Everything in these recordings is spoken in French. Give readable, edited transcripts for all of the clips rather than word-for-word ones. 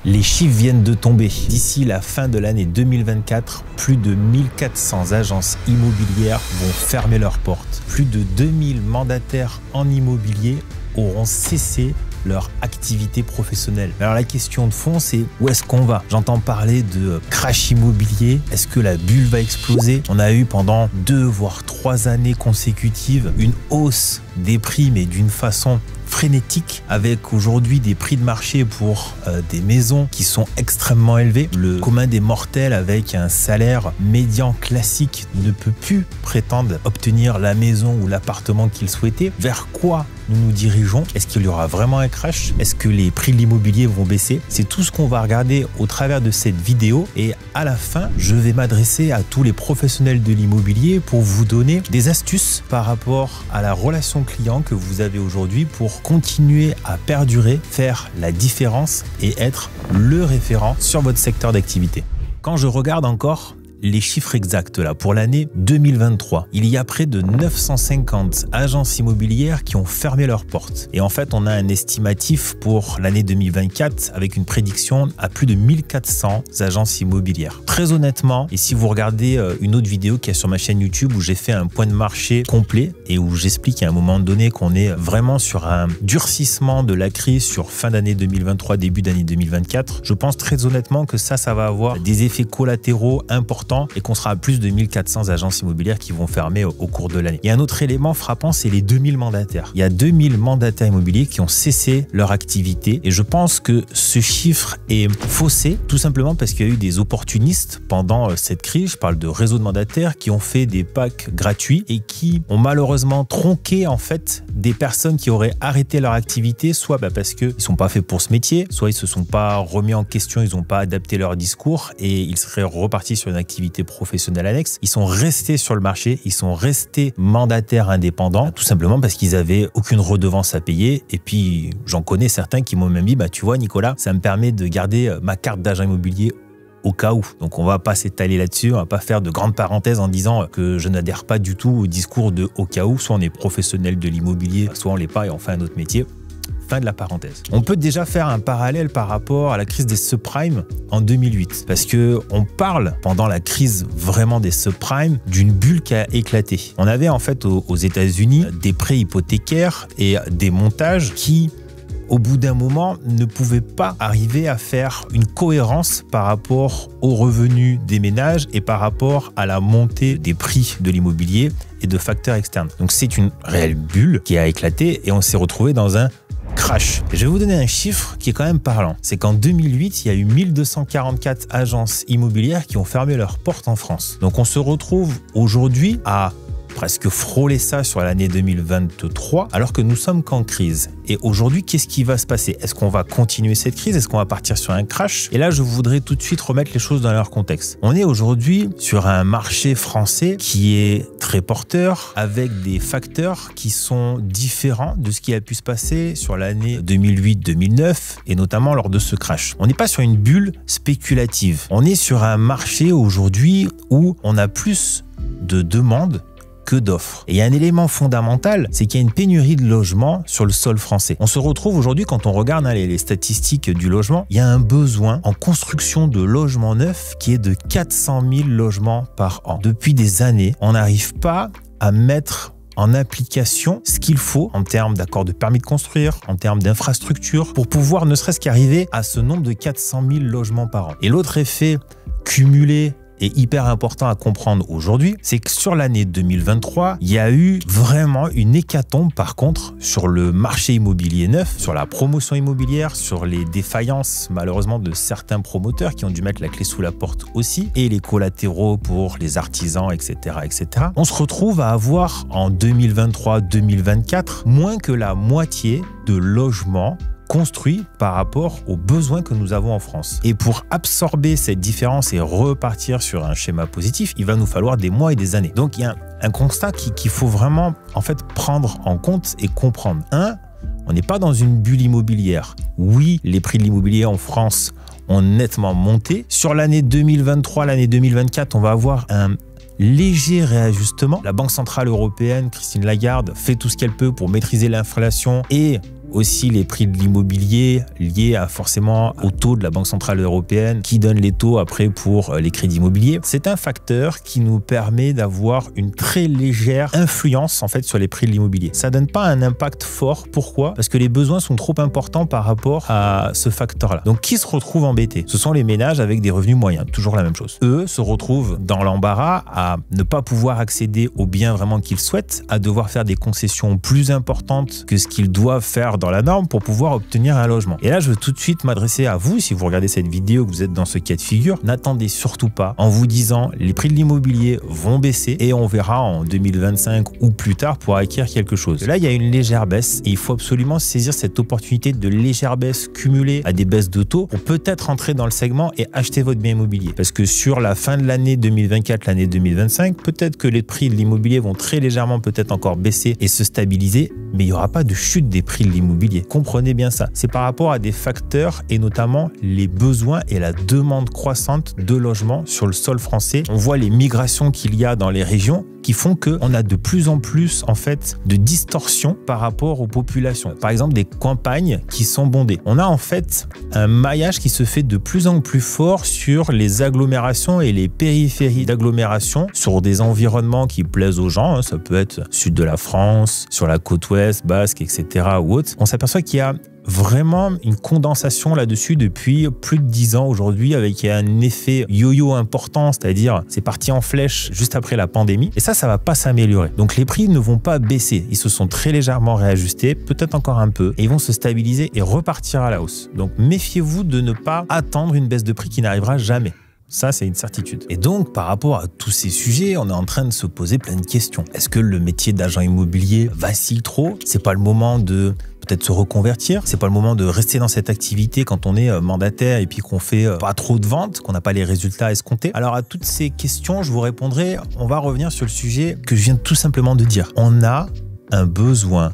Les chiffres viennent de tomber. D'ici la fin de l'année 2024, plus de 1400 agences immobilières vont fermer leurs portes. Plus de 2000 mandataires en immobilier auront cessé leur activité professionnelle. Alors la question de fond, c'est où est-ce qu'on va? J'entends parler de crash immobilier. Est-ce que la bulle va exploser? On a eu pendant 2 voire 3 années consécutives une hausse des prix, mais d'une façon frénétique, avec aujourd'hui des prix de marché pour des maisons qui sont extrêmement élevés. Le commun des mortels avec un salaire médian classique ne peut plus prétendre obtenir la maison ou l'appartement qu'il souhaitait. Vers quoi nous nous dirigeons? Est-ce qu'il y aura vraiment un crash? Est-ce que les prix de l'immobilier vont baisser? C'est tout ce qu'on va regarder au travers de cette vidéo, et à la fin, je vais m'adresser à tous les professionnels de l'immobilier pour vous donner des astuces par rapport à la relation client que vous avez aujourd'hui pour continuer à perdurer, faire la différence et être le référent sur votre secteur d'activité. Quand je regarde encore les chiffres exacts là pour l'année 2023, il y a près de 950 agences immobilières qui ont fermé leurs portes. Et en fait, on a un estimatif pour l'année 2024 avec une prédiction à plus de 1400 agences immobilières. Très honnêtement, et si vous regardez une autre vidéo qui est sur ma chaîne YouTube où j'ai fait un point de marché complet et où j'explique à un moment donné qu'on est vraiment sur un durcissement de la crise sur fin d'année 2023, début d'année 2024, je pense très honnêtement que ça va avoir des effets collatéraux importants et qu'on sera à plus de 1400 agences immobilières qui vont fermer au cours de l'année. Il y a un autre élément frappant, c'est les 2000 mandataires. Il y a 2000 mandataires immobiliers qui ont cessé leur activité, et je pense que ce chiffre est faussé tout simplement parce qu'il y a eu des opportunistes pendant cette crise. Je parle de réseaux de mandataires qui ont fait des packs gratuits et qui ont malheureusement tronqué en fait des personnes qui auraient arrêté leur activité, soit parce qu'ils ne sont pas faits pour ce métier, soit ils ne se sont pas remis en question, ils n'ont pas adapté leur discours et ils seraient repartis sur une activité professionnelle annexe. Ils sont restés sur le marché, ils sont restés mandataires indépendants, tout simplement parce qu'ils n'avaient aucune redevance à payer. Et puis, j'en connais certains qui m'ont même dit, tu vois Nicolas, ça me permet de garder ma carte d'agent immobilier au cas où. Donc on va pas s'étaler là-dessus, on va pas faire de grandes parenthèses en disant que je n'adhère pas du tout au discours de au cas où. Soit on est professionnel de l'immobilier, soit on l'est pas et on fait un autre métier. Fin de la parenthèse. On peut déjà faire un parallèle par rapport à la crise des subprimes en 2008, parce que on parle pendant la crise vraiment des subprimes d'une bulle qui a éclaté. On avait en fait aux États-Unis des prêts hypothécaires et des montages qui, au bout d'un moment, ne pouvaient pas arriver à faire une cohérence par rapport aux revenus des ménages et par rapport à la montée des prix de l'immobilier et de facteurs externes. Donc c'est une réelle bulle qui a éclaté et on s'est retrouvé dans un crash. Je vais vous donner un chiffre qui est quand même parlant. C'est qu'en 2008, il y a eu 1244 agences immobilières qui ont fermé leurs portes en France. Donc on se retrouve aujourd'hui à presque frôler ça sur l'année 2023, alors que nous sommes qu'en crise. Et aujourd'hui, qu'est-ce qui va se passer? Est-ce qu'on va continuer cette crise? Est-ce qu'on va partir sur un crash? Et là, je voudrais tout de suite remettre les choses dans leur contexte. On est aujourd'hui sur un marché français qui est très porteur, avec des facteurs qui sont différents de ce qui a pu se passer sur l'année 2008-2009, et notamment lors de ce crash. On n'est pas sur une bulle spéculative. On est sur un marché aujourd'hui où on a plus de demandes que d'offres. Et il y a un élément fondamental, c'est qu'il y a une pénurie de logements sur le sol français. On se retrouve aujourd'hui, quand on regarde les statistiques du logement, il y a un besoin en construction de logements neufs qui est de 400 000 logements par an. Depuis des années, on n'arrive pas à mettre en application ce qu'il faut en termes d'accords de permis de construire, en termes d'infrastructures, pour pouvoir ne serait-ce qu'arriver à ce nombre de 400 000 logements par an. Et l'autre effet cumulé et hyper important à comprendre aujourd'hui, c'est que sur l'année 2023, il y a eu vraiment une hécatombe par contre sur le marché immobilier neuf, sur la promotion immobilière, sur les défaillances malheureusement de certains promoteurs qui ont dû mettre la clé sous la porte aussi, et les collatéraux pour les artisans, etc., etc. On se retrouve à avoir en 2023-2024 moins que la moitié de logements construit par rapport aux besoins que nous avons en France. Et pour absorber cette différence et repartir sur un schéma positif, il va nous falloir des mois et des années. Donc il y a un constat qu'il faut vraiment en fait prendre en compte et comprendre. On n'est pas dans une bulle immobilière. Oui, les prix de l'immobilier en France ont nettement monté. Sur l'année 2023, l'année 2024, on va avoir un léger réajustement. La Banque centrale européenne, Christine Lagarde, fait tout ce qu'elle peut pour maîtriser l'inflation et aussi les prix de l'immobilier liés forcément au taux de la Banque Centrale Européenne qui donne les taux après pour les crédits immobiliers. C'est un facteur qui nous permet d'avoir une très légère influence en fait sur les prix de l'immobilier. Ça donne pas un impact fort. Pourquoi? Parce que les besoins sont trop importants par rapport à ce facteur-là. Donc qui se retrouve embêté? Ce sont les ménages avec des revenus moyens, toujours la même chose. Eux se retrouvent dans l'embarras à ne pas pouvoir accéder aux biens vraiment qu'ils souhaitent, à devoir faire des concessions plus importantes que ce qu'ils doivent faire dans la norme pour pouvoir obtenir un logement. Et là, je veux tout de suite m'adresser à vous, si vous regardez cette vidéo, que vous êtes dans ce cas de figure, n'attendez surtout pas en vous disant les prix de l'immobilier vont baisser et on verra en 2025 ou plus tard pour acquérir quelque chose. Là, il y a une légère baisse et il faut absolument saisir cette opportunité de légère baisse cumulée à des baisses de taux pour peut-être entrer dans le segment et acheter votre bien immobilier. Parce que sur la fin de l'année 2024, l'année 2025, peut-être que les prix de l'immobilier vont très légèrement peut-être encore baisser et se stabiliser, mais il n'y aura pas de chute des prix de l'immobilier. Comprenez bien ça. C'est par rapport à des facteurs et notamment les besoins et la demande croissante de logements sur le sol français. On voit les migrations qu'il y a dans les régions qui font qu'on a de plus en plus en fait de distorsions par rapport aux populations. Par exemple, des campagnes qui sont bondées. On a en fait un maillage qui se fait de plus en plus fort sur les agglomérations et les périphéries d'agglomération, sur des environnements qui plaisent aux gens. Ça peut être sud de la France, sur la côte ouest, basque, etc. ou autre. On s'aperçoit qu'il y a vraiment une condensation là-dessus depuis plus de 10 ans aujourd'hui avec un effet yo-yo important, c'est-à-dire c'est parti en flèche juste après la pandémie et ça va pas s'améliorer. Donc les prix ne vont pas baisser, ils se sont très légèrement réajustés, peut-être encore un peu et ils vont se stabiliser et repartir à la hausse. Donc méfiez-vous de ne pas attendre une baisse de prix qui n'arrivera jamais. Ça, c'est une certitude. Et donc, par rapport à tous ces sujets, on est en train de se poser plein de questions. Est-ce que le métier d'agent immobilier vacille trop? C'est pas le moment de peut-être se reconvertir? C'est pas le moment de rester dans cette activité quand on est mandataire et puis qu'on fait pas trop de ventes, qu'on n'a pas les résultats escomptés? Alors, à toutes ces questions, je vous répondrai. On va revenir sur le sujet que je viens tout simplement de dire. On a un besoin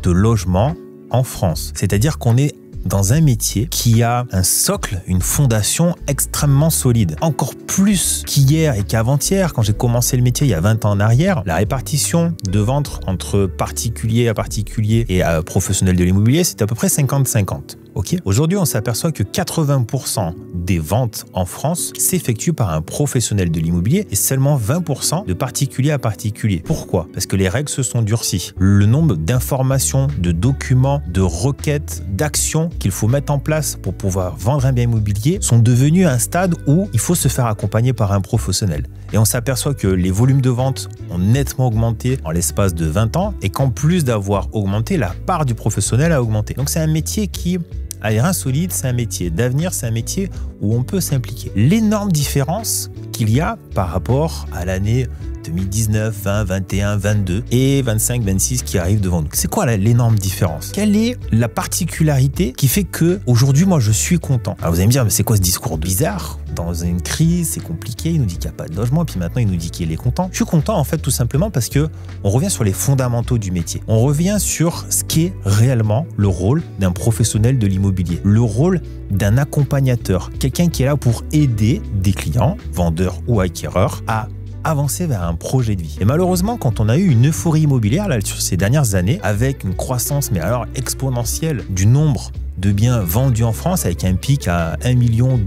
de logement en France. C'est-à-dire qu'on est dans un métier qui a un socle, une fondation extrêmement solide. Encore plus qu'hier et qu'avant-hier, quand j'ai commencé le métier il y a 20 ans en arrière, la répartition de ventes entre particulier à particulier et professionnel de l'immobilier, c'était à peu près 50-50. Okay. Aujourd'hui, on s'aperçoit que 80% des ventes en France s'effectuent par un professionnel de l'immobilier et seulement 20% de particulier à particulier. Pourquoi? Parce que les règles se sont durcies. Le nombre d'informations, de documents, de requêtes, d'actions qu'il faut mettre en place pour pouvoir vendre un bien immobilier sont devenus à un stade où il faut se faire accompagner par un professionnel. Et on s'aperçoit que les volumes de vente ont nettement augmenté en l'espace de 20 ans et qu'en plus d'avoir augmenté, la part du professionnel a augmenté. Donc c'est un métier qui a les reins solides, c'est un métier d'avenir, c'est un métier où on peut s'impliquer. L'énorme différence qu'il y a par rapport à l'année 2019, 20, 21, 22 et 25, 26 qui arrivent devant nous. C'est quoi l'énorme différence? Quelle est la particularité qui fait que aujourd'hui, moi, je suis content? Alors vous allez me dire, mais c'est quoi ce discours bizarre? Dans une crise, c'est compliqué, il nous dit qu'il n'y a pas de logement, puis maintenant il nous dit qu'il est content. Je suis content en fait tout simplement parce que on revient sur les fondamentaux du métier. On revient sur ce qu'est réellement le rôle d'un professionnel de l'immobilier, le rôle d'un accompagnateur, quelqu'un qui est là pour aider des clients, vendeurs ou acquéreurs, à avancer vers un projet de vie. Et malheureusement, quand on a eu une euphorie immobilière là, sur ces dernières années, avec une croissance mais alors exponentielle du nombre de biens vendus en France, avec un pic à 1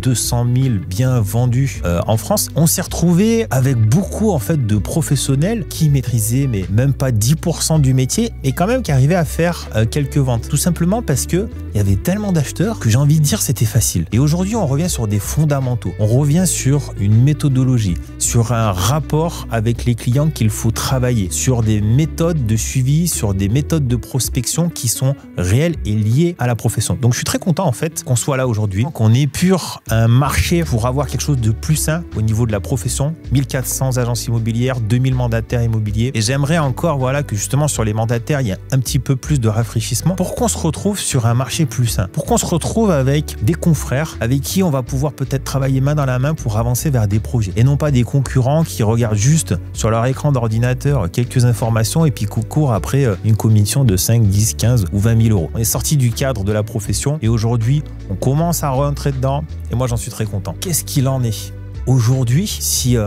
200 000 biens vendus en France, on s'est retrouvé avec beaucoup en fait de professionnels qui maîtrisaient mais même pas 10% du métier et quand même qui arrivaient à faire quelques ventes. Tout simplement parce que il y avait tellement d'acheteurs que j'ai envie de dire c'était facile. Et aujourd'hui, on revient sur des fondamentaux. On revient sur une méthodologie, sur un rapport avec les clients qu'il faut travailler, sur des méthodes de suivi, sur des méthodes de prospection qui sont réelles et liées à la profession. Donc je suis très content en fait qu'on soit là aujourd'hui, qu'on épure un marché pour avoir quelque chose de plus sain au niveau de la profession. 1400 agences immobilières, 2000 mandataires immobiliers. Et j'aimerais encore voilà, que justement sur les mandataires, il y a un petit peu plus de rafraîchissement pour qu'on se retrouve sur un marché plus sain. Pour qu'on se retrouve avec des confrères avec qui on va pouvoir peut-être travailler main dans la main pour avancer vers des projets. Et non pas des concurrents qui regardent juste sur leur écran d'ordinateur quelques informations et puis courent après une commission de 5, 10, 15 ou 20 000 euros. On est sorti du cadre de la profession et aujourd'hui, on commence à rentrer dedans et moi, j'en suis très content. Qu'est-ce qu'il en est? Aujourd'hui, si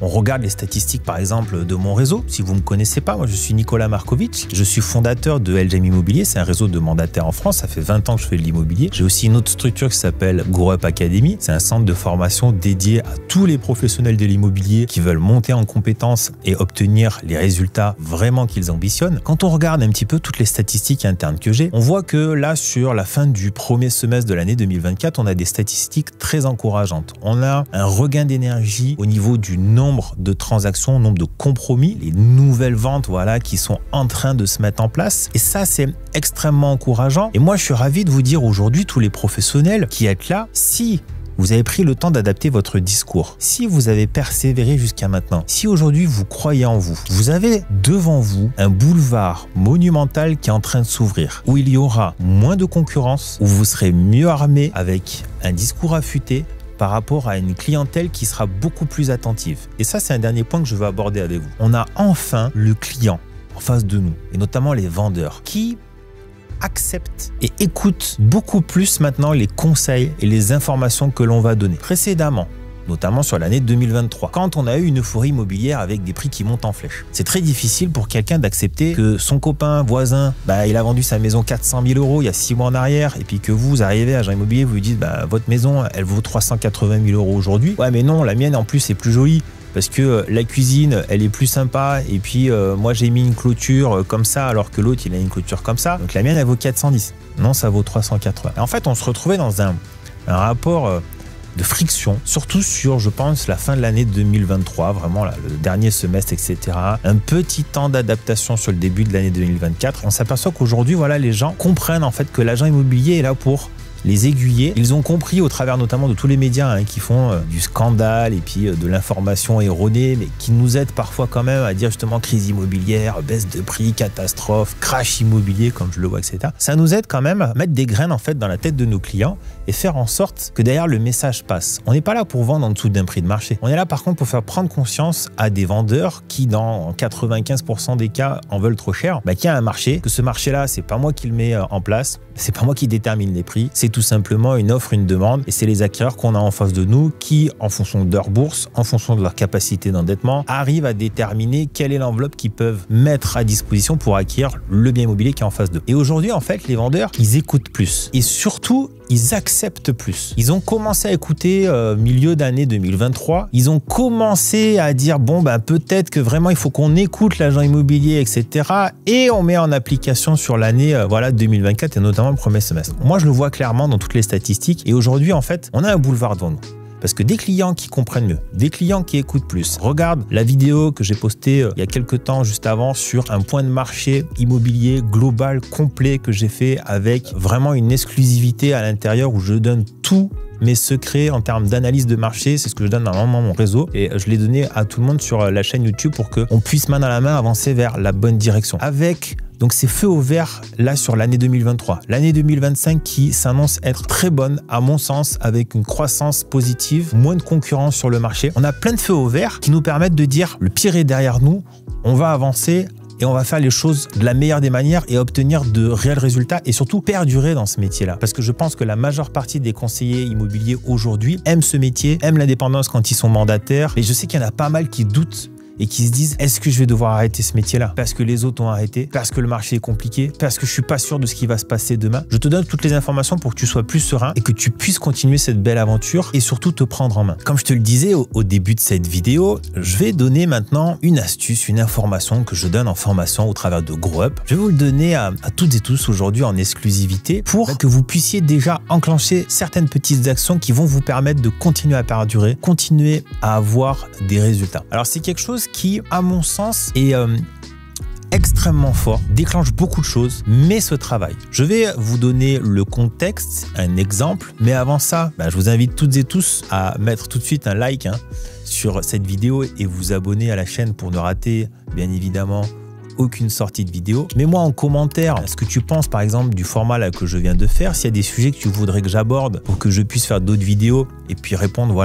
On regarde les statistiques par exemple de mon réseau. Si vous ne me connaissez pas, moi je suis Nicolas Markovic. Je suis fondateur de LGM Immobilier. C'est un réseau de mandataires en France. Ça fait 20 ans que je fais de l'immobilier. J'ai aussi une autre structure qui s'appelle GrowUp Academy. C'est un centre de formation dédié à tous les professionnels de l'immobilier qui veulent monter en compétences et obtenir les résultats vraiment qu'ils ambitionnent. Quand on regarde un petit peu toutes les statistiques internes que j'ai, on voit que là, sur la fin du premier semestre de l'année 2024, on a des statistiques très encourageantes. On a un regain d'énergie au niveau du nombre de transactions, nombre de compromis, les nouvelles ventes, voilà, qui sont en train de se mettre en place. Et ça, c'est extrêmement encourageant. Et moi, je suis ravi de vous dire aujourd'hui, tous les professionnels qui êtes là, si vous avez pris le temps d'adapter votre discours, si vous avez persévéré jusqu'à maintenant, si aujourd'hui vous croyez en vous, vous avez devant vous un boulevard monumental qui est en train de s'ouvrir, où il y aura moins de concurrence, où vous serez mieux armé avec un discours affûté par rapport à une clientèle qui sera beaucoup plus attentive. Et ça, c'est un dernier point que je veux aborder avec vous. On a enfin le client en face de nous, et notamment les vendeurs, qui accepte et écoute beaucoup plus maintenant les conseils et les informations que l'on va donner. Précédemment, notamment sur l'année 2023, quand on a eu une euphorie immobilière avec des prix qui montent en flèche. C'est très difficile pour quelqu'un d'accepter que son copain, voisin, il a vendu sa maison 400 000 € il y a 6 mois en arrière, et puis que vous arrivez à Agent Immobilier, vous lui dites votre maison, elle vaut 380 000 € aujourd'hui. Ouais, mais non, la mienne en plus est plus jolie. Parce que la cuisine, elle est plus sympa, et puis moi j'ai mis une clôture comme ça alors que l'autre il a une clôture comme ça. Donc la mienne elle vaut 410. Non, ça vaut 380. Et en fait, on se retrouvait dans un rapport de friction, surtout sur, je pense, la fin de l'année 2023, vraiment là, le dernier semestre, etc. Un petit temps d'adaptation sur le début de l'année 2024. On s'aperçoit qu'aujourd'hui, voilà, les gens comprennent en fait que l'agent immobilier est là pour les aiguiller. Ils ont compris au travers notamment de tous les médias qui font du scandale et puis de l'information erronée, mais qui nous aident parfois quand même à dire justement crise immobilière, baisse de prix, catastrophe, crash immobilier comme je le vois, etc. Ça nous aide quand même à mettre des graines en fait dans la tête de nos clients et faire en sorte que derrière le message passe. On n'est pas là pour vendre en dessous d'un prix de marché. On est là par contre pour faire prendre conscience à des vendeurs qui dans 95% des cas en veulent trop cher, qu'il y a un marché, que ce marché-là, c'est pas moi qui le mets en place, c'est pas moi qui détermine les prix, c'est tout simplement une offre, une demande, et c'est les acquéreurs qu'on a en face de nous qui, en fonction de leur bourse, en fonction de leur capacité d'endettement, arrivent à déterminer quelle est l'enveloppe qu'ils peuvent mettre à disposition pour acquérir le bien immobilier qui est en face d'eux. Et aujourd'hui, en fait, les vendeurs, ils écoutent plus. Et surtout, ils acceptent plus. Ils ont commencé à écouter milieu d'année 2023. Ils ont commencé à dire, peut-être que vraiment, il faut qu'on écoute l'agent immobilier, etc. Et on met en application sur l'année 2024 et notamment le premier semestre. Moi, je le vois clairement dans toutes les statistiques. Et aujourd'hui, en fait, on a un boulevard devant nous. Parce que des clients qui comprennent mieux, des clients qui écoutent plus. Regarde la vidéo que j'ai postée il y a quelques temps juste avant sur un point de marché immobilier global complet que j'ai fait avec vraiment une exclusivité à l'intérieur où je donne tous mes secrets en termes d'analyse de marché. C'est ce que je donne normalement à mon réseau et je l'ai donné à tout le monde sur la chaîne YouTube pour qu'on puisse main dans la main avancer vers la bonne direction. Avec donc ces feux au vert là sur l'année 2023. L'année 2025 qui s'annonce être très bonne à mon sens avec une croissance positive, moins de concurrence sur le marché. On a plein de feux au vert qui nous permettent de dire le pire est derrière nous, on va avancer et on va faire les choses de la meilleure des manières et obtenir de réels résultats et surtout perdurer dans ce métier-là. Parce que je pense que la majeure partie des conseillers immobiliers aujourd'hui aiment ce métier, aiment l'indépendance quand ils sont mandataires. Et je sais qu'il y en a pas mal qui doutent et qui se disent est-ce que je vais devoir arrêter ce métier-là parce que les autres ont arrêté, parce que le marché est compliqué, parce que je suis pas sûr de ce qui va se passer demain. Je te donne toutes les informations pour que tu sois plus serein et que tu puisses continuer cette belle aventure et surtout te prendre en main. Comme je te le disais au début de cette vidéo, je vais donner maintenant une astuce, une information que je donne en formation au travers de GrowUp. Je vais vous le donner à toutes et tous aujourd'hui en exclusivité pour que vous puissiez déjà enclencher certaines petites actions qui vont vous permettre de continuer à perdurer, continuer à avoir des résultats. Alors c'est quelque chose qui, à mon sens, est extrêmement fort, déclenche beaucoup de choses, mais ce travail. Je vais vous donner le contexte, un exemple, mais avant ça, je vous invite toutes et tous à mettre tout de suite un like sur cette vidéo et vous abonner à la chaîne pour ne rater, bien évidemment, aucune sortie de vidéo. Mets-moi en commentaire ce que tu penses par exemple du format là que je viens de faire, s'il y a des sujets que tu voudrais que j'aborde pour que je puisse faire d'autres vidéos et puis répondre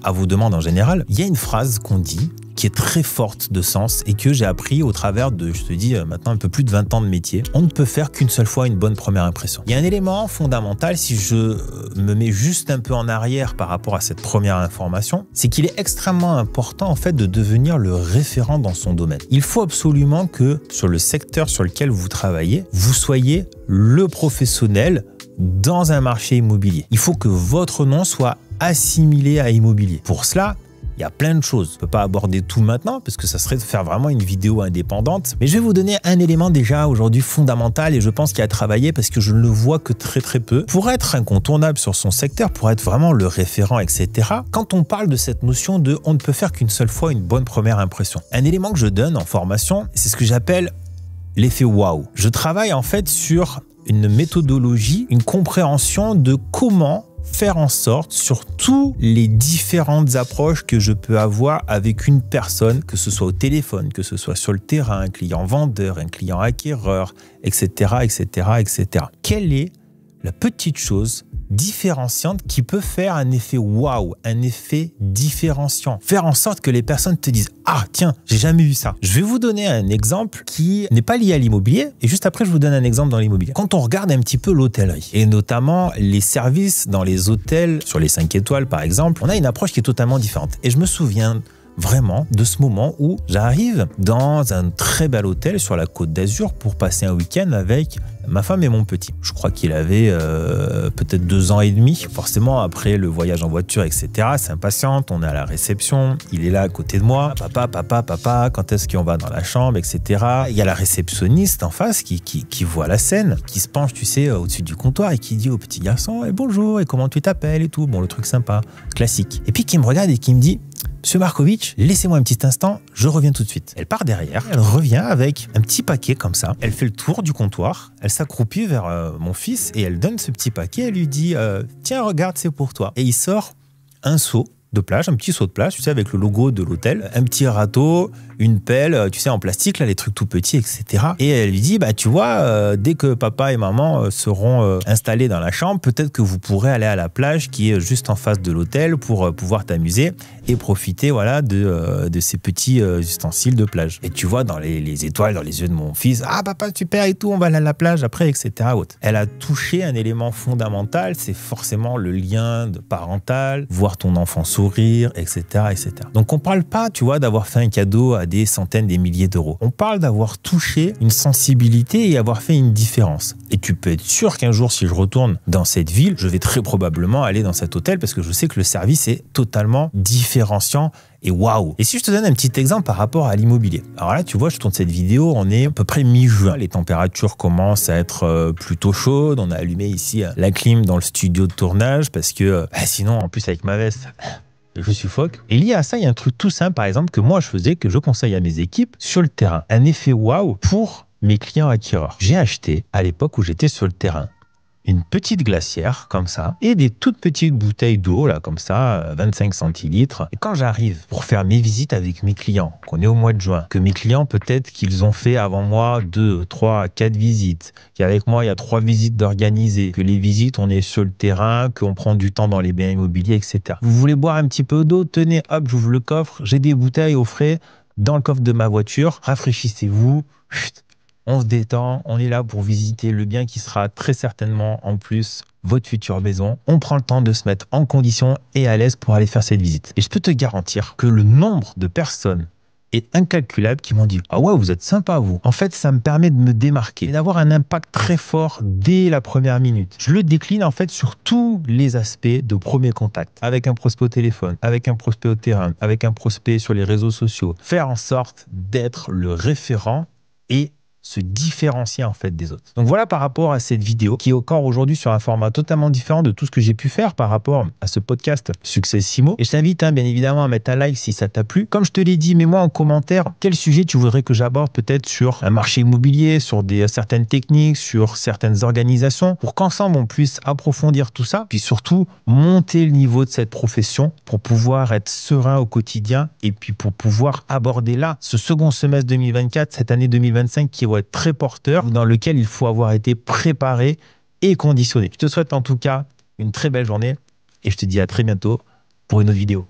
à vos demandes en général. Il y a une phrase qu'on dit qui est très forte de sens et que j'ai appris au travers de, je te dis, maintenant un peu plus de 20 ans de métier. On ne peut faire qu'une seule fois une bonne première impression. Il y a un élément fondamental, si je me mets juste un peu en arrière par rapport à cette première information, c'est qu'il est extrêmement important en fait de devenir le référent dans son domaine. Il faut absolument que sur le secteur sur lequel vous travaillez, vous soyez le professionnel dans un marché immobilier. Il faut que votre nom soit assimilé à immobilier. Pour cela, il y a plein de choses. Je ne peux pas aborder tout maintenant parce que ça serait de faire vraiment une vidéo indépendante. Mais je vais vous donner un élément déjà aujourd'hui fondamental et je pense qu'il y a à travailler parce que je ne le vois que très peu. Pour être incontournable sur son secteur, pour être vraiment le référent, etc. Quand on parle de cette notion de on ne peut faire qu'une seule fois une bonne première impression. Un élément que je donne en formation, c'est ce que j'appelle l'effet waouh. Je travaille en fait sur une méthodologie, une compréhension de comment faire en sorte, sur toutes les différentes approches que je peux avoir avec une personne, que ce soit au téléphone, que ce soit sur le terrain, un client vendeur, un client acquéreur, etc., etc., etc. Quelle est la petite chose différenciante qui peut faire un effet waouh, un effet différenciant. Faire en sorte que les personnes te disent « Ah, tiens, j'ai jamais vu ça ». Je vais vous donner un exemple qui n'est pas lié à l'immobilier et juste après, je vous donne un exemple dans l'immobilier. Quand on regarde un petit peu l'hôtellerie et notamment les services dans les hôtels, sur les 5 étoiles par exemple, on a une approche qui est totalement différente. Et je me souviens vraiment de ce moment où j'arrive dans un très bel hôtel sur la Côte d'Azur pour passer un week-end avec ma femme et mon petit. Je crois qu'il avait peut-être 2 ans et demi. Forcément, après le voyage en voiture, etc., c'est impatiente. On est à la réception. Il est là à côté de moi. Papa, quand est-ce qu'on va dans la chambre, etc. Il y a la réceptionniste en face qui voit la scène, qui se penche, tu sais, au-dessus du comptoir et qui dit au petit garçon « Bonjour, et comment tu t'appelles ?» et tout. Bon, le truc sympa, classique. Et puis qui me regarde et qui me dit « Monsieur Markovitch, laissez-moi un petit instant, je reviens tout de suite. » Elle part derrière, elle revient avec un petit paquet comme ça. Elle fait le tour du comptoir, elle s'accroupit vers mon fils et elle donne ce petit paquet. Elle lui dit « Tiens, regarde, c'est pour toi. » Et il sort un seau de plage, un petit seau de plage, tu sais, avec le logo de l'hôtel, un petit râteau, une pelle, tu sais, en plastique, là, les trucs tout petits, etc. Et elle lui dit, bah, tu vois, dès que papa et maman seront installés dans la chambre, peut-être que vous pourrez aller à la plage qui est juste en face de l'hôtel pour pouvoir t'amuser et profiter, voilà, de ces petits ustensiles de plage. Et tu vois, dans les étoiles, dans les yeux de mon fils, ah, papa, super et tout, on va aller à la plage après, etc. Elle a touché un élément fondamental, c'est forcément le lien parental, voir ton enfant sourire, etc., etc. Donc, on parle pas, tu vois, d'avoir fait un cadeau à des centaines, des milliers d'euros. On parle d'avoir touché une sensibilité et avoir fait une différence. Et tu peux être sûr qu'un jour, si je retourne dans cette ville, je vais très probablement aller dans cet hôtel parce que je sais que le service est totalement différenciant et waouh. Et si je te donne un petit exemple par rapport à l'immobilier. Alors là, tu vois, je tourne cette vidéo, on est à peu près mi-juin. Les températures commencent à être plutôt chaudes. On a allumé ici la clim dans le studio de tournage parce que sinon, en plus avec ma veste, je suffoque. Et lié à ça, il y a un truc tout simple, par exemple, que moi je faisais, que je conseille à mes équipes sur le terrain. Un effet waouh pour mes clients acquéreurs. J'ai acheté, à l'époque où j'étais sur le terrain, une petite glacière comme ça et des toutes petites bouteilles d'eau là comme ça, 25 centilitres. Et quand j'arrive pour faire mes visites avec mes clients, qu'on est au mois de juin, que mes clients peut-être qu'ils ont fait avant moi 2, 3, 4 visites, qu'avec moi il y a 3 visites d'organiser, que les visites on est sur le terrain, qu'on prend du temps dans les biens immobiliers, etc. Vous voulez boire un petit peu d'eau? Tenez, hop, j'ouvre le coffre, j'ai des bouteilles au frais dans le coffre de ma voiture, rafraîchissez-vous. On se détend, on est là pour visiter le bien qui sera très certainement en plus votre future maison. On prend le temps de se mettre en condition et à l'aise pour aller faire cette visite. Et je peux te garantir que le nombre de personnes est incalculable qui m'ont dit « Ah ouais, vous êtes sympa vous ». En fait, ça me permet de me démarquer et d'avoir un impact très fort dès la première minute. Je le décline en fait sur tous les aspects de premier contact. Avec un prospect au téléphone, avec un prospect au terrain, avec un prospect sur les réseaux sociaux. Faire en sorte d'être le référent et se différencier en fait des autres. Donc voilà par rapport à cette vidéo qui est encore aujourd'hui sur un format totalement différent de tout ce que j'ai pu faire par rapport à ce podcast Successimo. Et je t'invite bien évidemment à mettre un like si ça t'a plu. Comme je te l'ai dit, mets-moi en commentaire quel sujet tu voudrais que j'aborde peut-être sur un marché immobilier, sur certaines techniques, sur certaines organisations pour qu'ensemble on puisse approfondir tout ça puis surtout monter le niveau de cette profession pour pouvoir être serein au quotidien et puis pour pouvoir aborder là ce second semestre 2024, cette année 2025 qui va être très porteur, dans lequel il faut avoir été préparé et conditionné. Je te souhaite en tout cas une très belle journée et je te dis à très bientôt pour une autre vidéo.